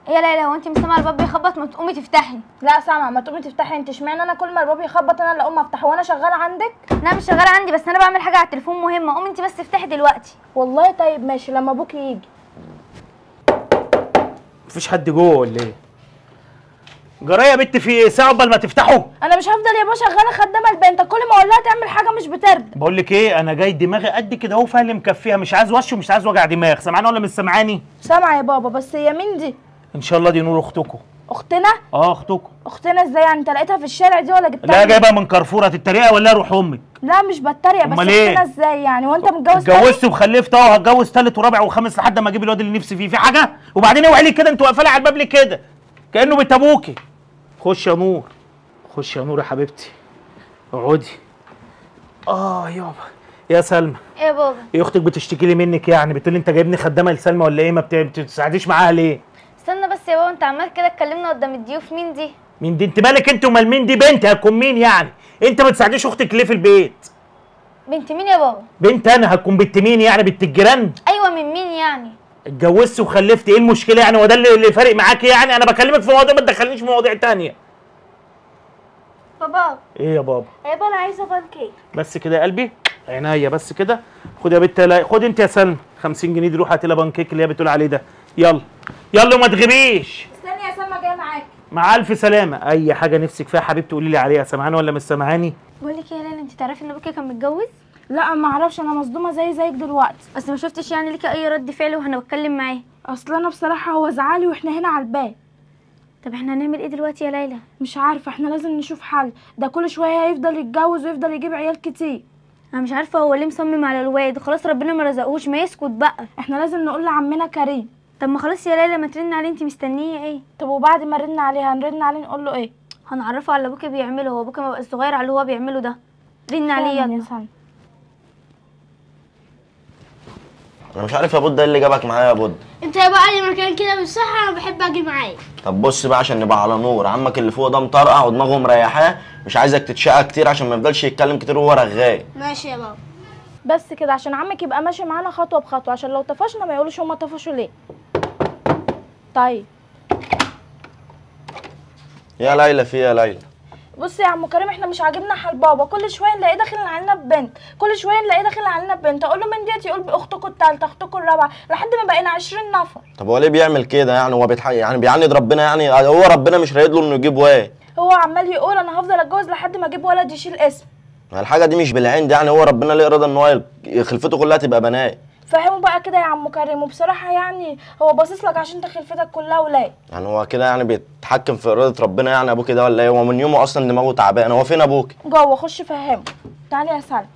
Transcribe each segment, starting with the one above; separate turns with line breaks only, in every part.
ايه يا ليلى، هو انت مش سامعه الباب بيخبط؟ ما تقومي تفتحي.
لا سامعه، ما تقومي تفتحي انت. اشمعنى انا كل ما الباب يخبط انا اللي اقوم افتحه وانا شغاله عندك؟
لا مش شغاله عندي، بس انا بعمل حاجه على التليفون مهمه. قومي انت بس افتحي دلوقتي.
والله طيب ماشي لما ابوكي يجي.
مفيش حد جوه ولا ايه؟ جرايه يا بت، في ايه؟ ساعه قبل ما تفتحوا.
انا مش هفضل يا باشا شغاله خدامه البنت، كل ما اقول لها تعمل حاجه مش بترضى.
بقول لك ايه، انا جاي دماغي قد كده اهو، فاهم اللي مكفيها، مش عايز وش ومش عايز وجع دماغ. سامعاني ولا مش سامعاني؟
سامعه يا بابا، بس هي مين دي؟
ان شاء الله دي نور اختكم.
اختنا؟
اختكم.
اختنا ازاي يعني؟ انت لقيتها في الشارع دي ولا جبتها؟
لا جايبها من كارفور. هتتريقي ولا روح امك؟
لا مش بتريق، بس اختنا ازاي يعني؟ وانت متجوز؟
اتجوزت وخلفت وهتجوز ثالث ورابع وخامس لحد ما اجيب الواد اللي نفسي فيه. في حاجه؟ وبعدين اوعي لي كده، انت واقفه لي على الباب ليه كده؟ كانه بيت ابوكي. خش يا نور، خش يا نور يا حبيبتي، اقعدي. يابا. يا سلمى.
ايه يا بابا؟
ايه اختك بتشتكي لي منك يعني؟ بتقول لي انت جايبني خدامه لسلمى ولا ايه؟ ما بتساعديش معاها ليه؟
استنى بس يا بابا، انت عمال كده اتكلمنا قدام الضيوف. مين دي؟
مين دي؟ انت مالك انت ومال مين دي؟ بنت هتكون مين يعني؟ انت ما تساعديش اختك ليه في البيت؟
بنت مين يا بابا؟
بنت انا هتكون بنت مين يعني؟ بنت الجيران؟
ايوه من مين يعني؟
اتجوزت وخلفت، ايه المشكله يعني؟ هو ده اللي فارق معاكي يعني؟ انا بكلمك في مواضيع، ما تدخلنيش في مواضيع تانية.
بابا.
ايه يا بابا؟
يابا انا عايزه بانكيك.
بس كده يا قلبي؟ عينيا بس كده. خد يا بت، خد انت يا سلمى 50 جنيه دي، روح هات لها بانكيك اللي هي بتقول عليه ده. يلا يلا وما تغيبيش.
استني يا سلمى جايه معاكي.
مع الف سلامه. اي حاجه نفسك فيها حبيبتي قولي لي عليها. سامعاني ولا مش سامعاني؟
بقول لك ايه يا ليلى، انت تعرفي ان ابوكي كان متجوز؟
لا ما اعرفش، انا مصدومه زيك دلوقتي.
بس ما شفتش يعني ليكي اي رد فعل وانا بتكلم معاه؟
اصل انا بصراحه هو زعلي واحنا هنا على الباب.
طب احنا هنعمل ايه دلوقتي يا ليلى؟
مش عارفه، احنا لازم نشوف حل. ده كل شويه هيفضل يتجوز ويفضل يجيب عيال كتير.
انا مش عارفه هو ليه مصمم على الواد. خلاص ربنا ما رزقهوش، ما يسكت بقى.
احنا لازم نقول لعمنا كريم.
طب ما خلاص يا ليلى، ما ترن عليه. انت مستنيه ايه؟
طب وبعد ما رن عليه هنرن عليه نقول له ايه؟
هنعرفه على اللي ابوكي بيعمله. هو ابوكي ما بقى صغير على اللي هو بيعمله ده. رن عليه يلا.
انا مش عارف يا بود، ده اللي جابك معايا يا بود؟
انت يا بقى لي مكان كده بالصحة، انا بحب اجي معاك.
طب بص بقى، عشان نبقى على نور، عمك اللي فوق ده مطرقع ودماغه مريحاه، مش عايزك تتشقى كتير عشان ما يفضلش يتكلم كتير وهو رغاي.
ماشي يا بابا.
بس كده عشان عمك يبقى ماشي معانا خطوه بخطوه، عشان لو طفشنا ما يقولوش هما طفشوا ليه. طيب
يا ليلى، في يا ليلى؟
بص يا عم كريم، احنا مش عاجبنا حال بابا. كل شويه نلاقيه داخل علينا ببنت، كل شويه نلاقيه داخل علينا ببنت. اقول له من ديت يقول باختكم الثالثه، اختكم الرابعه، لحد ما بقينا 20 نفر.
طب هو ليه بيعمل كده يعني؟ هو يعني بيعاند ربنا يعني؟ هو ربنا مش رايد له انه يجيب واد؟
هو عمال يقول انا هفضل اتجوز لحد ما اجيب ولد يشيل اسم.
الحاجه دي مش بالعند يعني، هو ربنا ليه اراد ان هو خلفته كلها تبقى بنات.
فهمه بقى كده يا عم كريم. وبصراحه يعني هو باصص لك عشان انت خلفتك كلها ولاد.
يعني هو كده يعني بيتحكم في اراده ربنا يعني ابوك ده ولا ايه؟ هو من يومه اصلا دماغه تعبان. هو فين ابوك؟
جوه، خش فهمه. تعالي يا سلمى.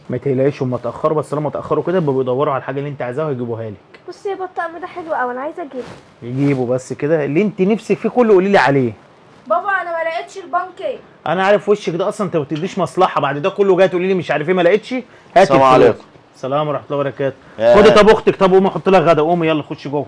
ما تقلقيش، هم اتاخروا، بس لما اتاخروا كده يبقوا بيدوروا على الحاجه اللي انت عايزاها ويجيبوها لك.
بصي يا الطقم ده حلو قوي، انا عايزه اجيبه.
يجيبوا بس كده اللي انت نفسك فيه كله قولي لي عليه.
بابا انا ما لقيتش البانكيك.
انا عارف وشك ده اصلا، انت ما بتديش مصلحه. بعد ده كله جاي تقولي لي مش عارف ايه ما لقيتش. هاتي
السلام عليكم.
السلام ورحمه الله وبركاته. خدي طب اختك، طب قومي احط لها غدا. قومي يلا خش جوه،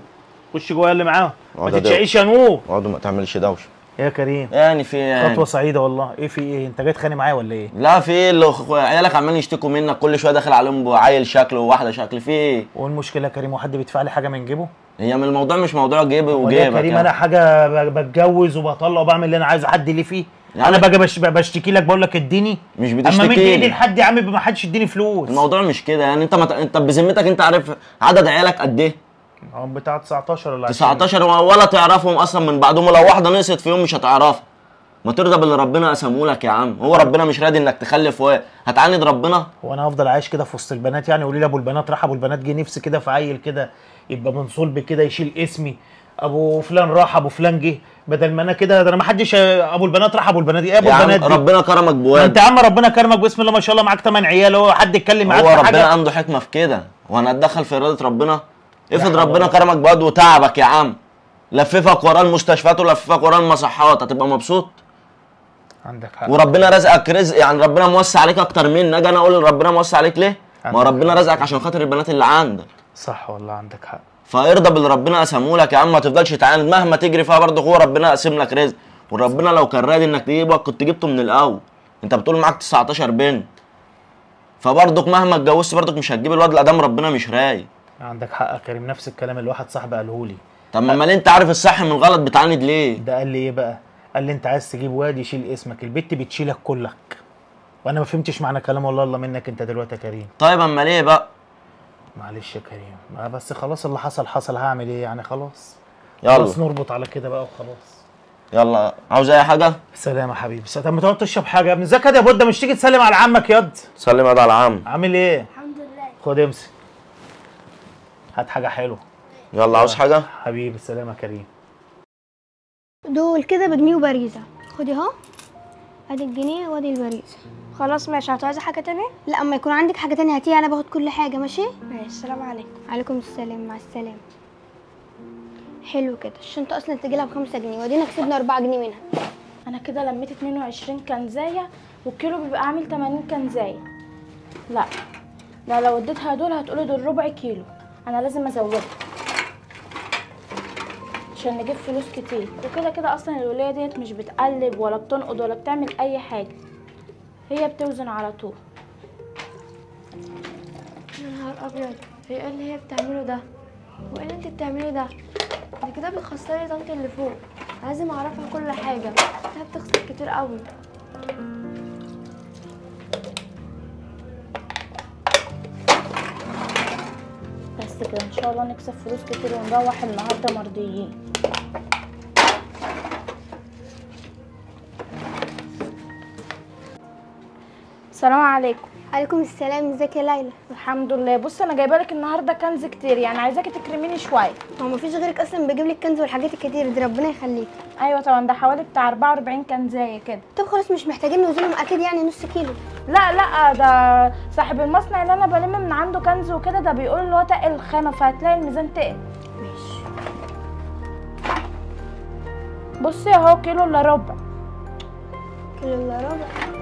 خش جوه يلا معاهم. ما تتشقيش يا نور.
اقعدوا ما تعملش دوشه
يا كريم.
يعني في يعني
خطوه سعيده والله. ايه في ايه؟ انت جاي تخانق معايا ولا ايه؟
لا في ايه، اللي عيالك عمالين يشتكوا منك كل شويه، داخل عليهم بعيل شكل وواحده شكل. في ايه؟
والمشكله يا كريم، وحد بيدفع لي حاجه من جيبه؟
هي من الموضوع مش موضوع جيبي وجيبك
يا كريم
يعني.
انا حاجه بتجوز وبطلع وبعمل اللي انا عايزه، حد ليه فيه؟ يعني انا باجي بشتكي لك بقول لك اديني.
مش بتشتكي
اما مدي ايدي لحد يا عم ما حدش يديني فلوس.
الموضوع مش كده يعني. انت بذمتك انت عارف عدد عيالك قد ايه؟
هم بتاع 19 ولا 20.
19 ولا تعرفهم اصلا من بعدهم، ولو واحده نقصت فيهم مش هتعرفها. ما ترضى باللي ربنا قسمه لك يا عم. هو ربنا مش راضي انك تخلف واد، هتعاند ربنا؟
هو انا هفضل عايش كده في وسط البنات يعني؟ قولي لي ابو البنات راح، ابو البنات جه، نفسي كده في عيل كده يبقى من صلب كده يشيل اسمي. ابو فلان راح، ابو فلان جه، بدل ما انا كده. ده انا ما حدش ابو البنات راح، ابو البنات ايه ابو البنات دي؟
ربنا كرمك بواد.
انت يا عم ربنا كرمك بسم الله ما شاء الله، معاك 8 عيال. هو حد يتكلم معاك في حاجه؟
هو ربنا عنده حكمه في كده، وانا اتدخل في اراده ربنا؟ افرض ربنا كرمك بواد وتعبك يا عم، لففك ورا المستشفيات ولففك ورا المصحات، هتبقى مبسوط؟
عندك حق.
وربنا رزقك رزق يعني، ربنا موسع عليك اكتر مني. اجي انا اقول ربنا موسع عليك ليه؟ ما ربنا رزقك عشان خاطر البنات اللي عندك.
صح والله عندك حق.
فارضى باللي ربنا قسمه لك يا عم، ما تفضلش تعاند مهما تجري فيها. برضه هو ربنا قاسم لك رزق، وربنا لو كان راضي انك تجيبه كنت جبته من الاول. انت بتقول معاك 19 بنت، فبرضك مهما اتجوزت برضك مش هتجيب الواد لادام ربنا مش راضي.
عندك حق يا كريم، نفس الكلام اللي واحد صاحبي قاله لي.
طب ما امال انت عارف الصح من الغلط بتعاند ليه؟
ده قال لي ايه بقى؟ قال لي انت عايز تجيب واد يشيل اسمك، البت بتشيلك كلك. وانا ما فهمتش معنى كلام والله الله منك انت دلوقتي يا كريم.
طيب امال ايه بقى؟
معلش يا كريم، ما بس خلاص اللي حصل حصل، هعمل ايه يعني؟ خلاص
يلا
خلاص نربط على كده بقى وخلاص.
يلا، عاوز اي حاجه؟
سلام يا حبيبي. طب ما تقعد تشرب حاجه يا ابني، ازيك يا بودة؟ مش تيجي تسلم على عمك ياض؟
سلم على العم.
عامل ايه؟
الحمد لله.
خد امسك، هات حاجه حلوه.
يلا، عاوز حاجه؟
حبيبي سلام يا كريم.
دول كده بجنيه وبريزة، خدي اهو. ادي الجنيه وادي البريزة.
خلاص ماشي. هتعوزي حاجه تانية؟
لا، اما يكون عندك حاجة تانية هاتيها، انا باخد كل حاجة. ماشي؟
ماشي. السلام عليكم.
عليكم السلام. مع السلامة. حلو كده. الشنطة اصلا تجيلها ب5 جنيه، وادينا كسبنا 4 جنيه منها.
انا كده لميت 22 كنزايه، والكيلو بيبقى عامل 80 كنزايه. لا لو اديتها دول هتقولوا دول ربع كيلو، انا لازم ازودها عشان نجيب فلوس كتير. وكده كده اصلا الوليه ديت مش بتقلب ولا بتنقض ولا بتعمل اي حاجه، هي بتوزن على طول.
يا نهار ابيض، هي ايه اللي هي بتعمله ده؟ وايه اللي انت بتعمليه ده؟ دي كده بتخسري طنط اللي فوق، لازم اعرفها كل حاجه، هي بتخسر كتير قوي.
بس كده ان شاء الله نكسب فلوس كتير ونروح النهارده مرضيين. السلام عليكم.
عليكم السلام. ازيك يا ليلى؟
الحمد لله. بص انا جايبه لك النهارده كنز كتير، يعني عايزاكي تكرميني شويه.
هو مفيش غيرك اصلا بجيب لك كنز والحاجات الكتير دي، ربنا يخليك.
ايوه طبعا، ده حوالي بتاع 44 كنزايه كده.
طب خلاص مش محتاجين نوزنهم اكيد، يعني نص كيلو.
لا ده صاحب المصنع اللي انا بلم من عنده كنز وكده، ده بيقول اللي هو تقل الخامه، فهتلاقي الميزان تقل.
ماشي.
بصي اهو كيلو الا ربع.
كيلو الا ربع.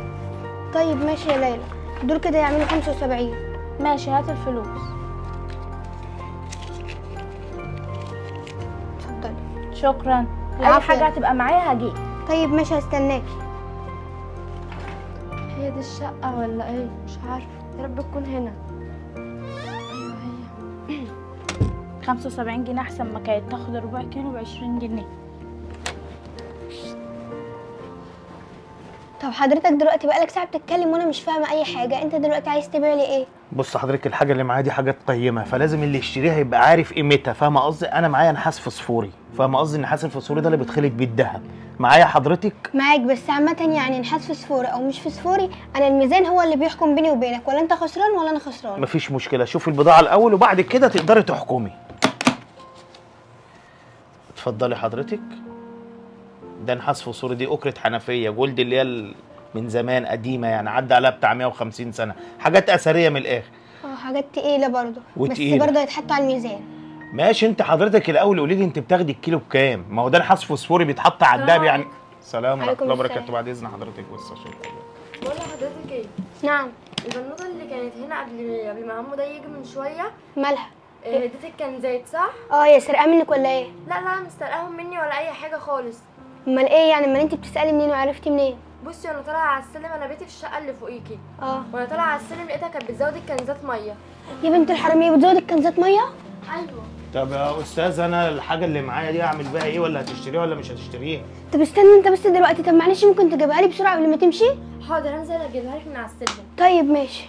طيب ماشي يا ليلى، دول كده يعملوا 75.
ماشي، هات الفلوس.
اتفضلي.
شكرا. اي
العفو.
حاجه هتبقى معايا هجيب.
طيب ماشي، هستناكي.
هي دي الشقه ولا ايه؟ مش عارفه، يا رب تكون هنا. ايوه هي.
75 جنيه احسن ما كانت تاخد ربع كيلو ب20 جنيه.
طب حضرتك دلوقتي بقالك ساعه بتتكلم وانا مش فاهمه اي حاجه، انت دلوقتي عايز تبيع لي ايه؟
بص حضرتك، الحاجه اللي معايا دي حاجات قيمه، فلازم اللي يشتريها يبقى عارف قيمتها، فاهمه قصدي؟ انا معايا نحاس فوسفوري، فاهمه قصدي؟ النحاس الفوسفوري ده اللي بيتخلط بيه الدهب. معايا حضرتك؟
معاك، بس عامه يعني نحاس فسفوري او مش فسفوري، انا الميزان هو اللي بيحكم بيني وبينك، ولا انت خسران ولا انا خسران.
مفيش مشكله، شوفي البضاعه الاول وبعد كده تقدري تحكمي. اتفضلي حضرتك. ده نحاس فوسفوري، دي أكرة حنفيه جولد اللي هي من زمان قديمه، يعني عدى عليها بتاع 150 سنه، حاجات اثريه من الاخر.
حاجات تقيله برضه.
وتقيلة.
بس برضه هيتحط على الميزان.
ماشي. انت حضرتك الاول قولي لي انت بتاخدي الكيلو بكام؟ ما هو ده نحاس فوسفوري بيتحط على الدهب يعني. السلام ورحمه
عليكم
الله
السلام.
وبركاته. بعد اذن حضرتك بس عشان
بقول لحضرتك ايه؟
نعم.
البنوته اللي كانت هنا قبل ما عمو ده يجي من شويه،
مالها؟
اديتك كنزات صح؟
هي سرقه منك ولا ايه؟
لا مش سرقاهم مني ولا اي حاجه خالص.
امال ايه يعني؟ امال انت بتسالي منين وعرفتي منين؟
بصي انا طالعه على السلم، انا بيتي في الشقه اللي فوقيكي،
اه.
وانا طالعه على السلم لقيتها كانت بتزود الكنزات ميه.
يا بنت الحراميه، بتزود الكنزات ميه؟
ايوه.
طب يا استاذ، انا الحاجه اللي معايا دي اعمل بيها ايه؟ ولا هتشتريها ولا مش هتشتريها؟
طب استنى انت بس دلوقتي، طب معلش ممكن تجيبها لي بسرعه قبل ما تمشي؟
حاضر، هنزل اجيبها لك من على السلم.
طيب ماشي.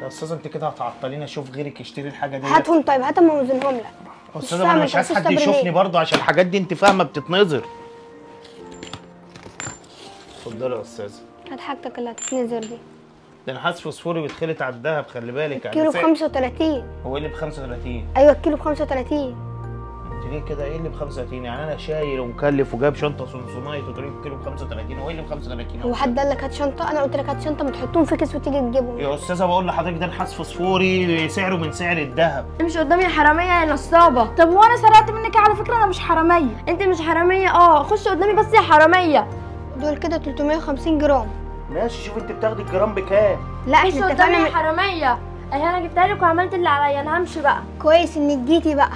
يا استاذه انت كده هتعطليني اشوف غيرك يشتري الحاجه دي.
هاتهم. طيب هاتهم اوزنهم لك.
يا استاذه انا مش عايز حد
صبر
يشوفني
ليه؟
برضه، عشان الحاجات دي انت فاهمه بتتنظر. اتفضلي يا استاذه.
هات حاجتك اللي هتتنزل دي.
ده نحاس فوسفوري بيتخلط على الدهب، خلي بالك.
الكيلو ب 35.
هو ايه اللي ب 35؟
ايوه الكيلو ب 35.
انت ليه كده؟ ايه اللي ب 35؟ يعني انا شايل ومكلف وجايب شنطه سونسونايت وتقولي الكيلو ب 35؟ هو ايه اللي ب 35؟
هو حد قال لك هات شنطه؟ انا قلت لك هات شنطه، ما تحطهم في كيس وتيجي تجيبهم.
يا استاذه بقول لحضرتك ده نحاس فوسفوري سعره من سعر الذهب.
مش قدامي يا حراميه يا نصابه.
طب وانا سرقت منك؟ على فكره انا مش حراميه.
انت مش حراميه، خش قدامي بس يا حراميه.
دول كده 350 جرام.
ماشي، شوف انت بتاخدي الجرام بكام؟
لا
خش
احنا
قدامي يا
اتفقنا.
حراميه. اهي انا جبتها لك وعملت اللي عليا، انا همشي بقى.
كويس انك جيتي بقى.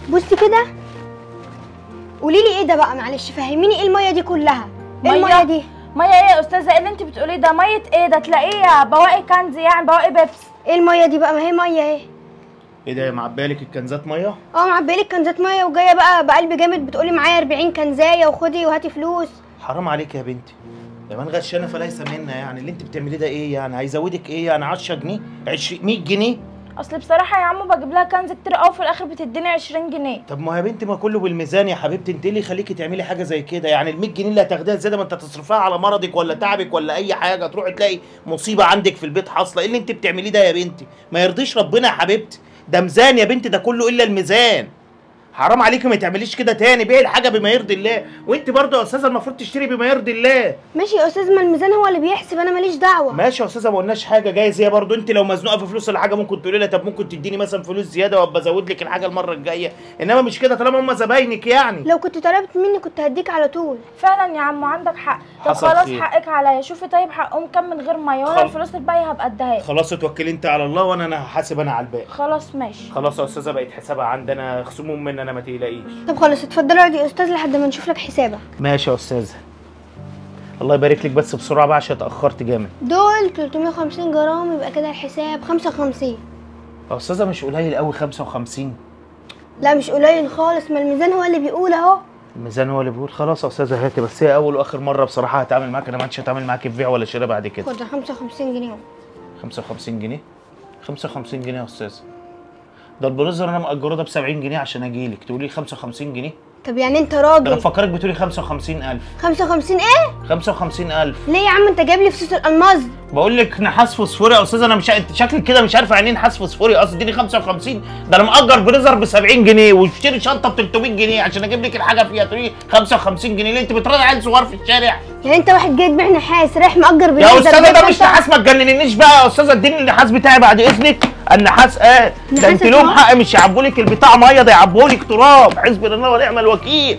بصي كده، قولي لي ايه ده بقى؟ معلش فهميني ايه الميه دي كلها؟ ايه الميه دي؟
ميه ايه يا استاذه؟ ايه اللي انت بتقوليه ده؟ ميه ايه ده؟ تلاقيه بواقي كنز يعني، بواقي بيبس.
ايه الميه دي بقى؟ ما هي ميه اهي.
ايه ده يا معبالك الكنزات ميه؟
معبيلك كنزات ميه وجايه بقى بقلب جامد بتقولي معايا 40 كنزايه وخدي وهاتي فلوس.
حرام عليك يا بنتي. يا من غشانه فليس منا، يعني اللي انت بتعمليه ده ايه؟ يعني هيزودك ايه؟ يعني 10 جنيه 20 100 جنيه؟
اصل بصراحه يا عمو بجيب لها كنز كتير قوي في الاخر بتديني 20 جنيه.
طب ما يا بنتي ما كله بالميزان يا حبيبتي، انت اللي يخليكي تعملي حاجه زي كده؟ يعني ال 100 جنيه اللي هتاخديها زياده ما انت تصرفيها على مرضك ولا تعبك ولا اي حاجه، تروحي تلاقي مصيبه عندك في البيت حاصله. ايه اللي انت بتعمليه ده يا بنتي؟ ما يرضيش ربنا يا حبيبتي، ده ميزان يا بنتي، ده كله الا الميزان. حرام عليكي ما تعمليش كده تاني، بيعي الحاجه بما يرضي الله، وانت برضه يا استاذه المفروض تشتري بما يرضي الله.
ماشي يا استاذ، ما الميزان هو اللي بيحسب، انا ماليش دعوه.
ماشي يا استاذه، ما قلناش حاجه، جايز هي برضه انت لو مزنوقه في فلوس ولا حاجه ممكن تقولي لها طب ممكن تديني مثلا فلوس زياده وابقى ازود لك الحاجه المره الجايه، انما مش كده طالما هم زباينك يعني.
لو كنت طلبت مني كنت هديك على طول.
فعلا يا عمو عندك حق. طب
حصل
خلاص
خير.
حقك عليا. شوفي طيب حقهم كام من غير ميه، وانا الفلوس الباقيه هبقى اديها لك.
خلاص اتوكلي انت على الله وانا هحاسب انا على الباقي.
خلاص ماشي.
خلاص يا استاذه بقت حسابها عندنا، خصوم مني انا ما تقلقيش.
طب خلاص اتفضلي اقعدي يا استاذ لحد ما نشوف لك حسابك.
ماشي يا استاذه. الله يبارك لك، بس بسرعه بقى عشان اتاخرت جامد.
دول 350 جرام، يبقى كده الحساب 55.
يا استاذه مش قليل قوي 55؟
لا مش قليل خالص، ما الميزان هو اللي بيقول اهو.
الميزان هو اللي بيقول. خلاص يا استاذه هاتي، بس هي اول واخر مره بصراحه هتعامل معاك، انا ما عادش هتعامل معاك في بيع ولا شراء بعد كده.
خد 55 جنيه اهو.
55 جنيه؟ 55 جنيه يا استاذه؟ ده البلوزر انا مأجره ده ب 70 جنيه عشان اجيلك تقولي لي 55 جنيه؟
طب يعني انت
ده انا
راجل.
مفكرك بتقولي 55,000.
55 ايه؟
55,000.
ليه يا عم انت جايب لي فلوس الالماس؟
بقول لك نحاس فوسفوري يا استاذ، انا مش انت شكلك كده مش عارفه يعني ايه نحاس فوسفوري اصلا. اديني 55، ده انا مأجر بليزر ب 70 جنيه واشتري شنطه ب 300 جنيه عشان اجيب لك الحاجه فيها تقولي 55 جنيه. ليه انت بتراضي عيل صغير في الشارع؟
يعني انت واحد جاي تبيع نحاس رايح مأجر بليزر.
يا استاذه ده مش
شنطة؟
نحاس، ما تجننيش بقى يا استاذه، اديني النحاس بتاعي بعد اذنك. النحاس ده
نحاس
انت لهم
التراب؟
حق، مش يعبوا لك البتاع ميه، ده يعبوا لك تراب. حسبي الله ونعم الوكيل.